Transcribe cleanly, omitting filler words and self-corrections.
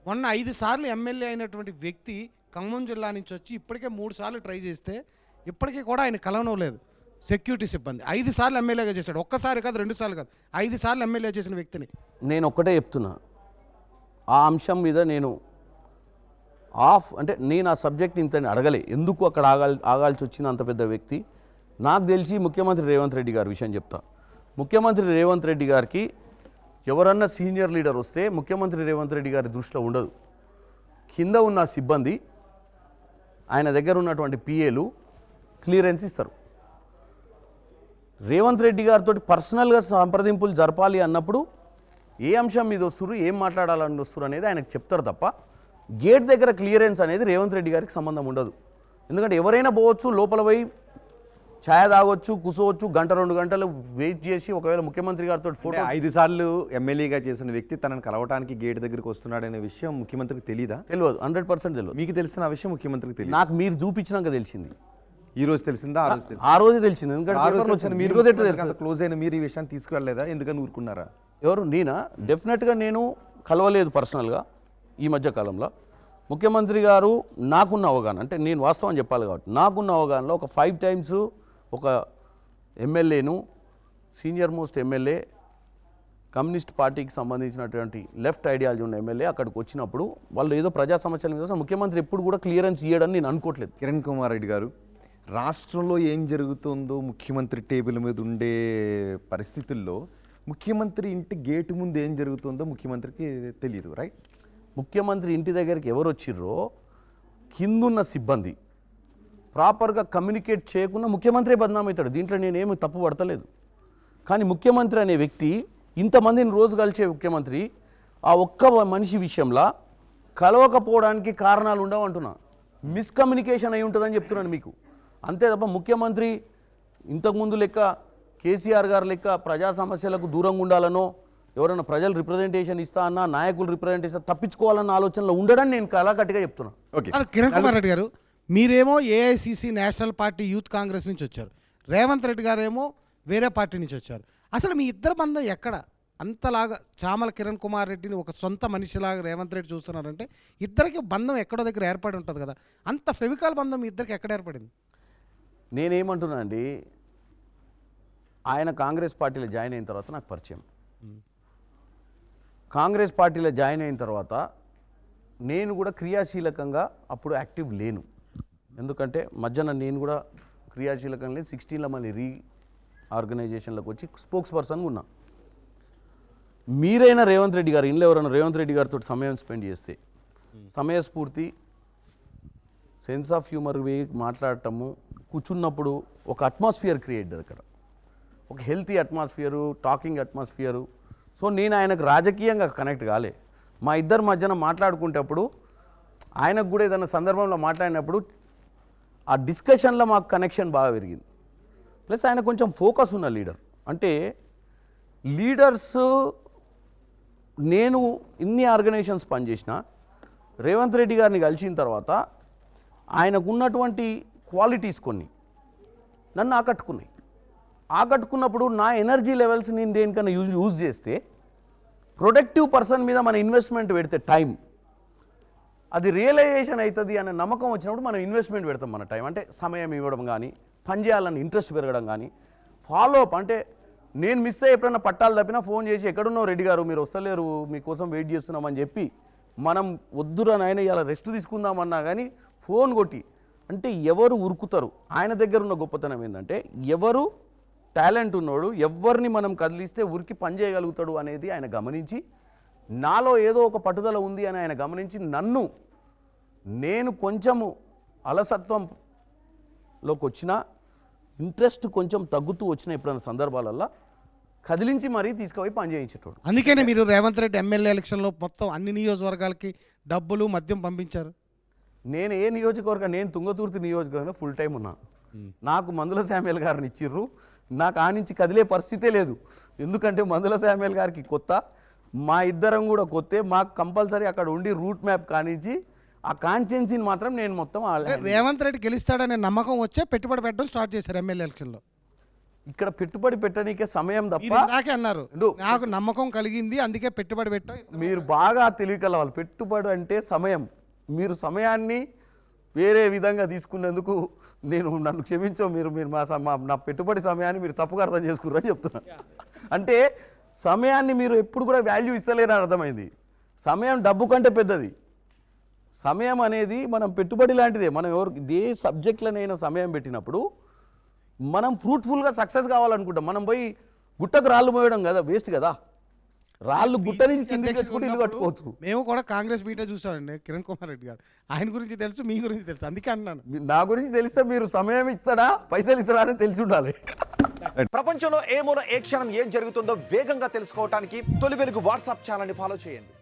మొన్న 5 సార్లు ఎమ్మెల్యే అయినటువంటి వ్యక్తి ఖమ్మం జిల్లా నుంచి వచ్చి ఇప్పటికే 3 సార్లు ట్రై చేస్తే ఇప్పటికీ కూడా ఆయన కలవనలేదు. సెక్యూరిటీ సిబ్బంది 5 సార్లు ఎమ్మెల్యేగా చేశాడు. ఒక్కసారి కాదు, 2 సార్లు కాదు, 5 సార్లు ఎమ్మెల్యే చేసిన వ్యక్తిని. నేను ఒక్కటే చెప్తున్నా, ఆ అంశం మీద నేను అంటే నేను ఆ సబ్జెక్ట్ ఇంత అడగలే. ఎందుకు అక్కడ ఆగాల్సి వచ్చిన అంత పెద్ద వ్యక్తి నాకు తెలిసి ముఖ్యమంత్రి రేవంత్ రెడ్డి గారి విషయం చెప్తా. ముఖ్యమంత్రి రేవంత్ రెడ్డి గారికి ఎవరన్నా సీనియర్ లీడర్ వస్తే ముఖ్యమంత్రి రేవంత్ రెడ్డి గారి దృష్టిలో ఉండదు. కింద ఉన్న సిబ్బంది, ఆయన దగ్గర ఉన్నటువంటి పిఏలు క్లియరెన్స్ ఇస్తారు. రేవంత్ రెడ్డి గారితో పర్సనల్గా సంప్రదింపులు జరపాలి అన్నప్పుడు ఏ అంశం మీద వస్తురు, ఏం మాట్లాడాలని వస్తురు అనేది ఆయనకు చెప్తారు తప్ప గేట్ దగ్గర క్లియరెన్స్ అనేది రేవంత్ రెడ్డి గారికి సంబంధం ఉండదు. ఎందుకంటే ఎవరైనా పోవచ్చు, లోపల పోయి ఛాయ తాగొచ్చు, కూర్చోవచ్చు, 1-2 గంటలు వెయిట్ చేసి ఒకవేళ ముఖ్యమంత్రి గారితో ఫోటో. 5 సార్లు ఎమ్మెల్యేగా చేసిన వ్యక్తి తనను కలవటానికి గేట్ దగ్గరికి వస్తున్నాడనే విషయం ముఖ్యమంత్రికి తెలియదా? తెలియదు, 100% తెలియదు. మీకు తెలిసిన ఆ విషయం ముఖ్యమంత్రికి తెలియదు? నాకు మీరు చూపించినాక తెలిసింది. ఈ రోజు తెలిసిందా? ఆ రోజు తెలిసింది. ఎందుకంటే మీరు క్లోజ్ అయిన మీరు ఈ విషయాన్ని తీసుకువెళ్ళలేదా? ఎందుకని ఊరుకున్నారా? ఎవరు? నేనా? డెఫినెట్గా నేను కలవలేదు పర్సనల్గా. ఈ మధ్య కాలంలో ముఖ్యమంత్రి గారు నాకున్న అవగాహన, అంటే నేను వాస్తవం చెప్పాలి కాబట్టి నాకున్న అవగాహనలో ఒక 5 times ఒక ఎమ్మెల్యేను, సీనియర్ మోస్ట్ ఎమ్మెల్యే, కమ్యూనిస్ట్ పార్టీకి సంబంధించినటువంటి లెఫ్ట్ ఐడియాలజీ ఉన్న ఎమ్మెల్యే అక్కడికి వచ్చినప్పుడు వాళ్ళు ఏదో ప్రజా సమస్యల మీద ముఖ్యమంత్రి ఎప్పుడు కూడా క్లియరెన్స్ ఇవ్వడని నేను అనుకోవట్లేదు. కిరణ్ కుమార్ రెడ్డి గారు, రాష్ట్రంలో ఏం జరుగుతుందో ముఖ్యమంత్రి టేబుల్ మీద ఉండే పరిస్థితుల్లో ముఖ్యమంత్రి ఇంటి గేటు ముందు ఏం జరుగుతుందో ముఖ్యమంత్రికి తెలియదు, రైట్? ముఖ్యమంత్రి ఇంటి దగ్గరికి ఎవరు వచ్చిర్రో కిందున్న సిబ్బంది ప్రాపర్గా కమ్యూనికేట్ చేయకుండా ముఖ్యమంత్రి బదనామవుతాడు. దీంట్లో నేనేమి తప్పు పడతలేదు. కానీ ముఖ్యమంత్రి అనే వ్యక్తి, ఇంతమందిని రోజు కలిసే ముఖ్యమంత్రి, ఆ ఒక్క మనిషి విషయంలో కలవకపోవడానికి కారణాలు ఉండవు అంటున్నా. మిస్కమ్యూనికేషన్ అయి ఉంటుందని చెప్తున్నాను మీకు. అంతే తప్ప ముఖ్యమంత్రి ఇంతకుముందు లెక్క కేసీఆర్ గారు లెక్క ప్రజా సమస్యలకు దూరంగా ఉండాలనో, ఎవరైనా ప్రజలు రిప్రజెంటేషన్ ఇస్తా అన్నా, నాయకులు రిప్రజెంటేషన్ తప్పించుకోవాలన్న ఆలోచనలో ఉండడని నేను కళాకట్టిగా చెప్తున్నా. ఓకే, కిరణ్ కుమార్ రెడ్డి గారు, మీరేమో AICC national party youth Congress నుంచి వచ్చారు, రేవంత్ రెడ్డి గారేమో వేరే పార్టీ నుంచి వచ్చారు. అసలు మీ ఇద్దరు బంధం ఎక్కడ? అంతలాగా చామల కిరణ్ కుమార్ రెడ్డిని ఒక సొంత మనిషిలాగా రేవంత్ రెడ్డి చూస్తున్నారంటే ఇద్దరికి బంధం ఎక్కడో దగ్గర ఏర్పడి ఉంటుంది కదా. అంత ఫెవికాల్ బంధం మీ ఇద్దరికి ఎక్కడ ఏర్పడింది? నేనేమంటున్నా అండి, ఆయన కాంగ్రెస్ పార్టీలో జాయిన్ అయిన తర్వాత నాకు పరిచయం. కాంగ్రెస్ పార్టీలో జాయిన్ అయిన తర్వాత నేను కూడా క్రియాశీలకంగా అప్పుడు యాక్టివ్ లేను. ఎందుకంటే మధ్యన నేను కూడా క్రియాశీలకంగా లేని 16లో మళ్ళీ ఆర్గనైజేషన్లకు వచ్చి స్పోక్స్ పర్సన్గా ఉన్నా. మీరైనా రేవంత్ రెడ్డి గారు ఇంట్లో ఎవరైనా రేవంత్ రెడ్డి గారితో సమయం స్పెండ్ చేస్తే సమయస్ఫూర్తి, సెన్స్ ఆఫ్ హ్యూమర్ వే మాట్లాడటము, కూర్చున్నప్పుడు ఒక అట్మాస్ఫియర్ క్రియేట్ అక్కడ, ఒక healthy atmosphere, talking atmosphere. So నేను ఆయనకు రాజకీయంగా కనెక్ట్ కాలే. మా ఇద్దరి మధ్యన మాట్లాడుకునేటప్పుడు ఆయనకు కూడా ఏదైనా సందర్భంలో మాట్లాడినప్పుడు ఆ డిస్కషన్లో మాకు కనెక్షన్ బాగా పెరిగింది. ప్లస్ ఆయన కొంచెం ఫోకస్ ఉన్న లీడర్. అంటే లీడర్స్, నేను ఇన్ని ఆర్గనైజేషన్స్ పనిచేసిన రేవంత్ రెడ్డి గారిని కలిసిన తర్వాత ఆయనకున్నటువంటి క్వాలిటీస్ కొన్ని నన్ను ఆకట్టుకున్నాయి. ఆకట్టుకున్నప్పుడు నా ఎనర్జీ లెవెల్స్ నేను దేనికన్నా యూజ్ చేస్తే, ప్రొడక్టివ్ పర్సన్ మీద మన ఇన్వెస్ట్మెంట్ పెడితే టైం అది రియలైజేషన్ అవుతుంది అనే నమ్మకం వచ్చినప్పుడు మనం ఇన్వెస్ట్మెంట్ పెడతాం. మన టైం అంటే సమయం ఇవ్వడం కానీ, పని చేయాలని ఇంట్రెస్ట్ పెరగడం కానీ, ఫాలోఅప్. అంటే నేను మిస్ అయ్యి ఎప్పుడైనా పట్టాలు తప్పినా ఫోన్ చేసి ఎక్కడున్నావు రెడ్డి గారు, మీరు వస్తలేరు, మీకోసం వెయిట్ చేస్తున్నామని చెప్పి, మనం వద్దురా నాయన ఇలా రెస్ట్ తీసుకుందామన్నా కానీ ఫోన్ కొట్టి, అంటే ఎవరు ఉరుకుతారు. ఆయన దగ్గర ఉన్న గొప్పతనం ఏంటంటే ఎవరు టాలెంట్ ఉన్నాడు, ఎవరిని మనం కదిలిస్తే ఉరికి పని చేయగలుగుతాడు అనేది ఆయన గమనించి, నాలో ఏదో ఒక పట్టుదల ఉంది అని ఆయన గమనించి నేను కొంచెము అలసత్వంలోకి వచ్చిన, ఇంట్రెస్ట్ కొంచెం తగ్గుతూ వచ్చిన ఎప్పుడైనా సందర్భాలల్లో కదిలించి మరీ తీసుకుపోయి పని చేయించేటోడు. అందుకనే మీరు రేవంత్ రెడ్డి ఎమ్మెల్యే ఎలక్షన్లో మొత్తం అన్ని నియోజకవర్గాలకి డబ్బులు, మద్యం పంపించారు. నేను ఏ నియోజకవర్గం, నేను తుంగతుర్తి నియోజకవర్గంలో ఫుల్ టైం ఉన్నా. నాకు మందుల శామ్యుల్ గారిని ఇచ్చిర్రు. నాకు ఆ నుంచి కదిలే పరిస్థితే లేదు. ఎందుకంటే మందుల శామ్యుల్ గారికి కొత్త, మా ఇద్దరం కూడా కొత్తే. మాకు కంపల్సరీ అక్కడ ఉండి రూట్ మ్యాప్ కానించి ఆ కాన్స్టిట్యున్సీని మాత్రం నేను మొత్తం రేవంత్ రెడ్డి గెలుస్తాడనే నమ్మకం వచ్చే పెట్టుబడి పెట్టడం స్టార్ట్ చేశారు ఎమ్మెల్యే ఎలక్షన్లో. ఇక్కడ పెట్టుబడి పెట్టనీకే సమయం మీరు తప్ప ఇందాకే అన్నారు ఉండు. నాకు నమ్మకం కలిగింది అందుకే పెట్టుబడి పెట్టాం. మీరు బాగా తెలియకలవాలి. పెట్టుబడి అంటే సమయం. మీరు సమయాన్ని వేరే విధంగా తీసుకున్నందుకు నన్ను క్షమించో, మీరు మీరు నా పెట్టుబడి సమయాన్ని మీరు తప్పుగా అర్థం చేసుకున్నారని చెప్తున్నా. అంటే సమయాన్ని మీరు ఎప్పుడు కూడా వాల్యూ ఇస్తలేరని అర్థమైంది. సమయం డబ్బు కంటే పెద్దది. సమయం అనేది మనం పెట్టుబడి లాంటిదే. మనం ఏ సబ్జెక్టులనైనా సమయం పెట్టినప్పుడు మనం ఫ్రూట్ఫుల్గా సక్సెస్ కావాలనుకుంటాం. మనం పోయి గుట్టకు రాళ్ళు మోయడం కదా, వేస్ట్ కదా. రాళ్ళు గుట్ట నుంచి కిందికి తెచ్చుకుంటే ఇల్లు కట్టుకోవచ్చు. మేము కూడా కాంగ్రెస్ బీటే చూసామండి కిరణ్ కుమార్ రెడ్డి గారు. ఆయన గురించి తెలుసు, మీ గురించి తెలుసు, అందుకే అన్నాను. నా గురించి తెలిస్తే మీరు సమయం ఇస్తాడా పైసలు ఇస్తాడా అని తెలిసి ఉండాలి. ప్రపంచంలో ఏ మూల ఏ క్షణం ఏం జరుగుతుందో వేగంగా తెలుసుకోవడానికి తొలి వెలుగు వాట్సాప్ ఛానల్ని ఫాలో చేయండి.